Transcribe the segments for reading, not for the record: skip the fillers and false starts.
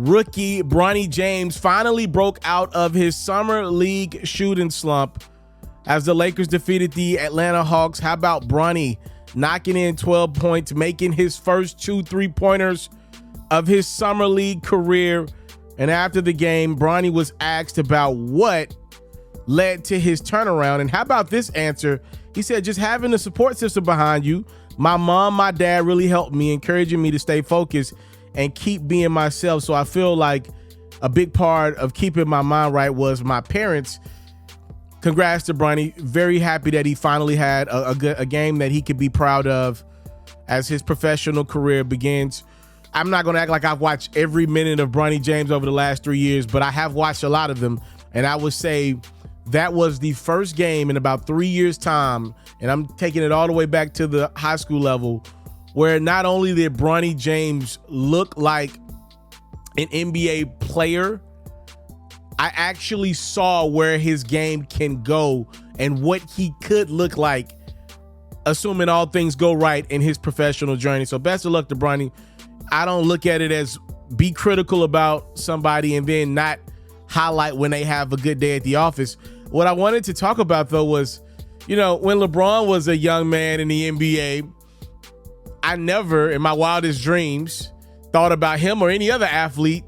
Rookie Bronny James finally broke out of his summer league shooting slump as the Lakers defeated the Atlanta Hawks. How about Bronny knocking in 12 points, making his first 2 3-pointers of his summer league career? And after the game, Bronny was asked about what led to his turnaround. And how about this answer? He said, just having a support system behind you. My mom, my dad really helped me, encouraging me to stay focused and keep being myself. So I feel like a big part of keeping my mind right was my parents. Congrats to Bronny. Very happy that he finally had a game that he could be proud of as his professional career begins. I'm not going to act like I've watched every minute of Bronny James over the last 3 years, but I have watched a lot of them. And I would say that was the first game in about 3 years' time, and I'm taking it all the way back to the high school level, where not only did Bronny James look like an NBA player, I actually saw where his game can go and what he could look like, assuming all things go right in his professional journey. So best of luck to Bronny. I don't look at it as be critical about somebody and then not highlight when they have a good day at the office. What I wanted to talk about, though, was, when LeBron was a young man in the NBA, I never in my wildest dreams thought about him or any other athlete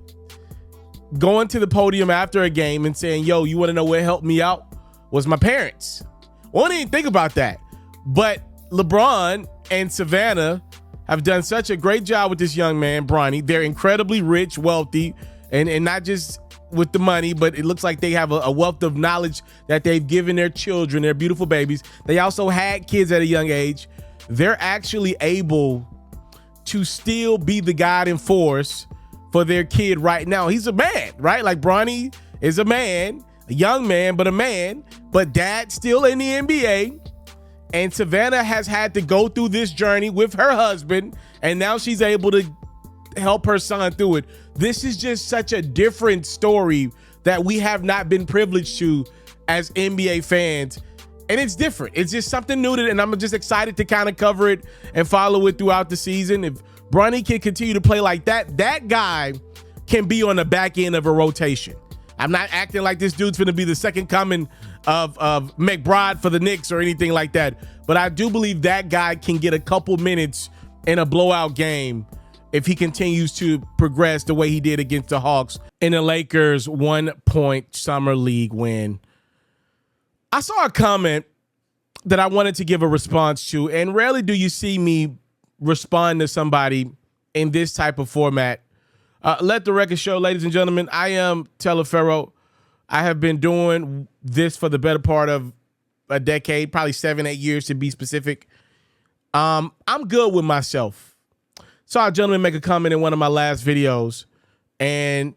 going to the podium after a game and saying, yo, you want to know what helped me out? Was my parents. Well, I didn't even think about that. But LeBron and Savannah have done such a great job with this young man, Bronny. They're incredibly rich, wealthy, and not just with the money, but it looks like they have a wealth of knowledge that they've given their children, their beautiful babies. They also had kids at a young age. They're actually able to still be the guiding force for their kid right now. He's a man, right? Like Bronny is a man, a young man, but a man, but dad still in the NBA. And Savannah has had to go through this journey with her husband, and now she's able to help her son through it. This is just such a different story that we have not been privileged to as NBA fans. And it's different. It's just something new to it, and I'm just excited to kind of cover it and follow it throughout the season. If Bronny can continue to play like that, that guy can be on the back end of a rotation. I'm not acting like this dude's going to be the second coming of McBride for the Knicks or anything like that. But I do believe that guy can get a couple minutes in a blowout game if he continues to progress the way he did against the Hawks in the Lakers' 1-point summer league win. I saw a comment that I wanted to give a response to, and rarely do you see me respond to somebody in this type of format. Let the record show, ladies and gentlemen, I am Telefero. I have been doing this for the better part of a decade, probably 7-8 years to be specific. I'm good with myself. Saw a gentleman make a comment in one of my last videos, and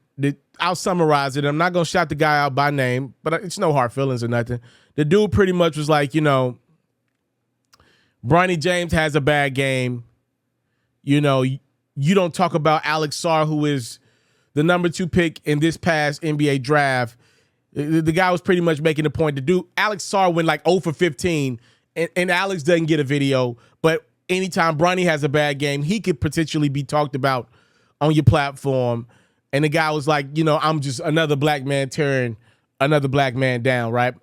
I'll summarize it. I'm not going to shout the guy out by name, but it's no hard feelings or nothing. The dude pretty much was like, Bronny James has a bad game. You don't talk about Alex Sarr, who is the number 2 pick in this past NBA draft. The guy was pretty much making the point to do. Alex Sarr went like 0 for 15, and Alex doesn't get a video. But anytime Bronny has a bad game, he could potentially be talked about on your platform. And the guy was like, I'm just another black man tearing another black man down, right?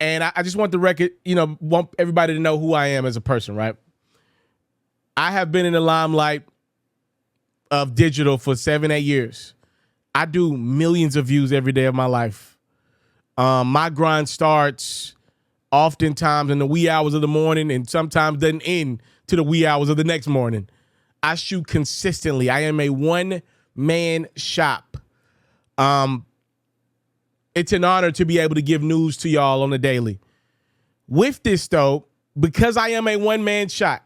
And I just want the record, want everybody to know who I am as a person, right? I have been in the limelight of digital for 7-8 years. I do millions of views every day of my life. My grind starts oftentimes in the wee hours of the morning and sometimes doesn't end to the wee hours of the next morning. I shoot consistently. I am a one-man shop. It's an honor to be able to give news to y'all on the daily. With this, though, because I am a one-man shop,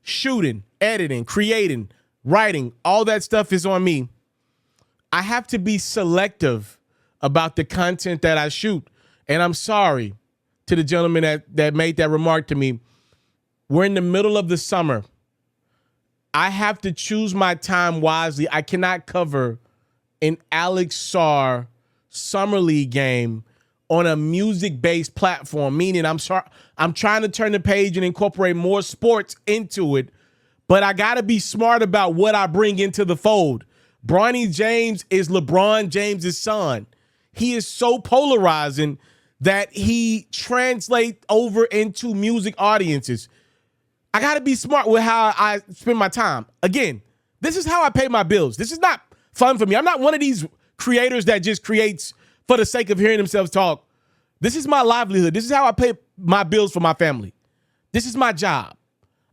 shooting, editing, creating, writing, all that stuff is on me. I have to be selective about the content that I shoot. And I'm sorry to the gentleman that made that remark to me. We're in the middle of the summer. I have to choose my time wisely. I cannot cover an Alex Sarr Summer League game on a music-based platform, meaning I'm trying to turn the page and incorporate more sports into it, but I got to be smart about what I bring into the fold. Bronny James is LeBron James's son. He is so polarizing that he translates over into music audiences. I got to be smart with how I spend my time. Again, this is how I pay my bills. This is not fun for me. I'm not one of these creators that just creates for the sake of hearing themselves talk. This is my livelihood. This is how I pay my bills for my family. This is my job.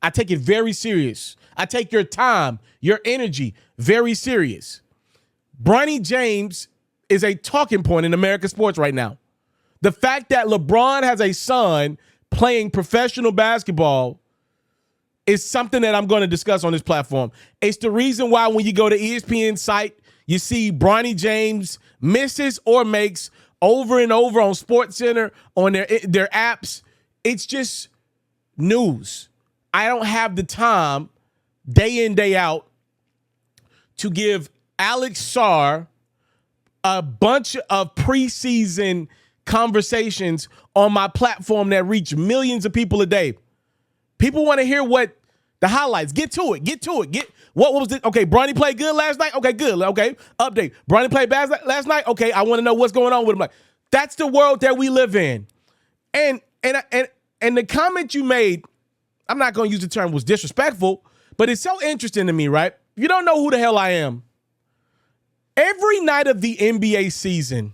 I take it very serious. I take your time, your energy very serious. Bronny James is a talking point in American sports right now. The fact that LeBron has a son playing professional basketball is something that I'm going to discuss on this platform. It's the reason why when you go to ESPN's site, you see Bronny James misses or makes over and over on SportsCenter, on their apps. It's just news. I don't have the time day in, day out to give Alex Sarr a bunch of preseason conversations on my platform that reach millions of people a day. People want to hear what the highlights. Get to it. What was it? Okay, Bronny played good last night. Okay, good. Okay, update. Bronny played bad last night. Okay, I want to know what's going on with him. Like, that's the world that we live in. And the comment you made, I'm not going to use the term was disrespectful, but it's so interesting to me, right? You don't know who the hell I am. Every night of the NBA season,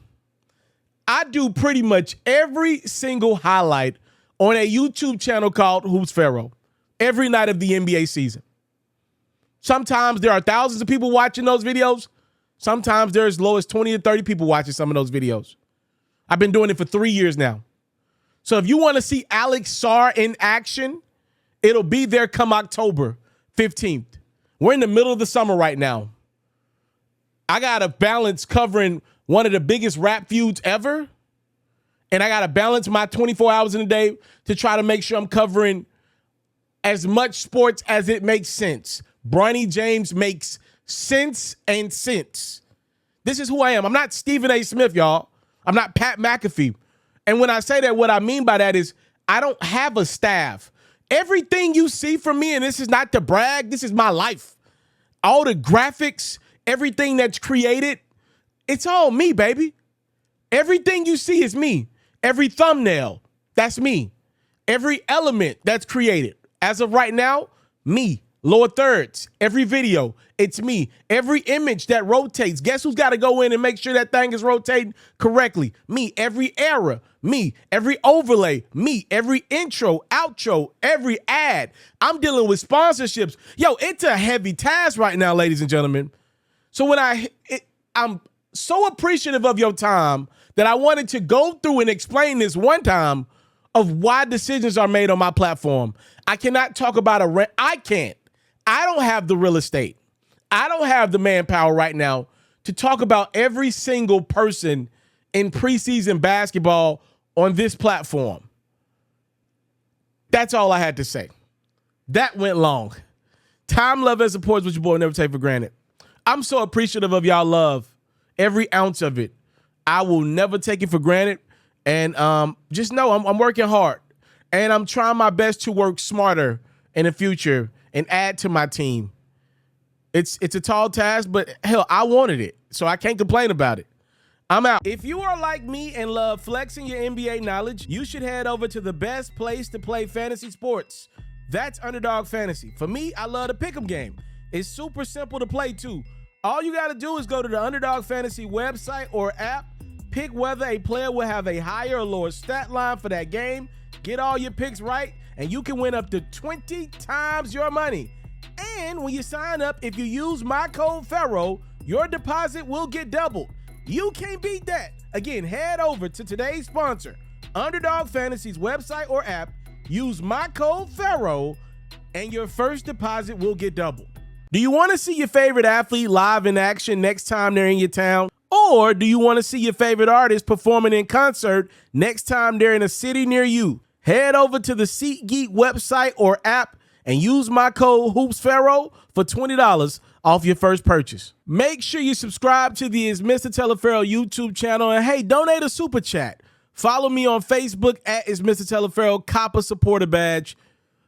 I do pretty much every single highlight on a YouTube channel called Hoops Pharaoh. Every night of the NBA season. Sometimes there are thousands of people watching those videos. Sometimes there's as low as 20 to 30 people watching some of those videos. I've been doing it for 3 years now. So if you want to see Alex Sarr in action, it'll be there come October 15th. We're in the middle of the summer right now. I got to balance covering one of the biggest rap feuds ever. And I got to balance my 24 hours in a day to try to make sure I'm covering as much sports as it makes sense. Bronny James makes sense and sense. This is who I am. I'm not Stephen A. Smith, y'all. I'm not Pat McAfee. And when I say that, what I mean by that is I don't have a staff. Everything you see from me, and this is not to brag, this is my life. All the graphics, everything that's created, it's all me, baby. Everything you see is me. Every thumbnail, that's me. Every element that's created. As of right now, me. Lower thirds, every video, it's me. Every image that rotates, guess who's got to go in and make sure that thing is rotating correctly? Me. Every era, me. Every overlay, me. Every intro, outro, every ad. I'm dealing with sponsorships. Yo, it's a heavy task right now, ladies and gentlemen. So when I'm so appreciative of your time that I wanted to go through and explain this one time of why decisions are made on my platform. I cannot talk about I can't. I don't have the real estate. I don't have the manpower right now to talk about every single person in preseason basketball on this platform. That's all I had to say. That went long. Time, love, and support is what your boy never take for granted. I'm so appreciative of y'all love. Every ounce of it. I will never take it for granted. And just know I'm working hard. And I'm trying my best to work smarter in the future and add to my team. It's a tall task, but hell, I wanted it. So I can't complain about it. I'm out. If you are like me and love flexing your NBA knowledge, you should head over to the best place to play fantasy sports. That's Underdog Fantasy. For me, I love the pick'em game. It's super simple to play too. All you got to do is go to the Underdog Fantasy website or app, pick whether a player will have a higher or lower stat line for that game, get all your picks right, and you can win up to 20 times your money. And when you sign up, if you use my code Pharaoh, your deposit will get doubled. You can't beat that. Again, head over to today's sponsor, Underdog Fantasy's website or app, use my code Pharaoh, and your first deposit will get doubled. Do you want to see your favorite athlete live in action next time they're in your town? Or do you want to see your favorite artist performing in concert next time they're in a city near you? Head over to the SeatGeek website or app and use my code HoopsPharaoh for $20 off your first purchase. Make sure you subscribe to the Is Mr. Telepharaoh YouTube channel, and hey, donate a super chat. Follow me on Facebook at Is Mr. Telepharaoh, cop a supporter badge.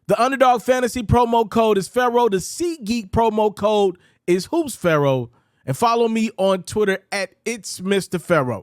The Underdog Fantasy promo code is Pharaoh. The SeatGeek promo code is HoopsPharaoh. and follow me on Twitter at It's Mr. Pharaoh.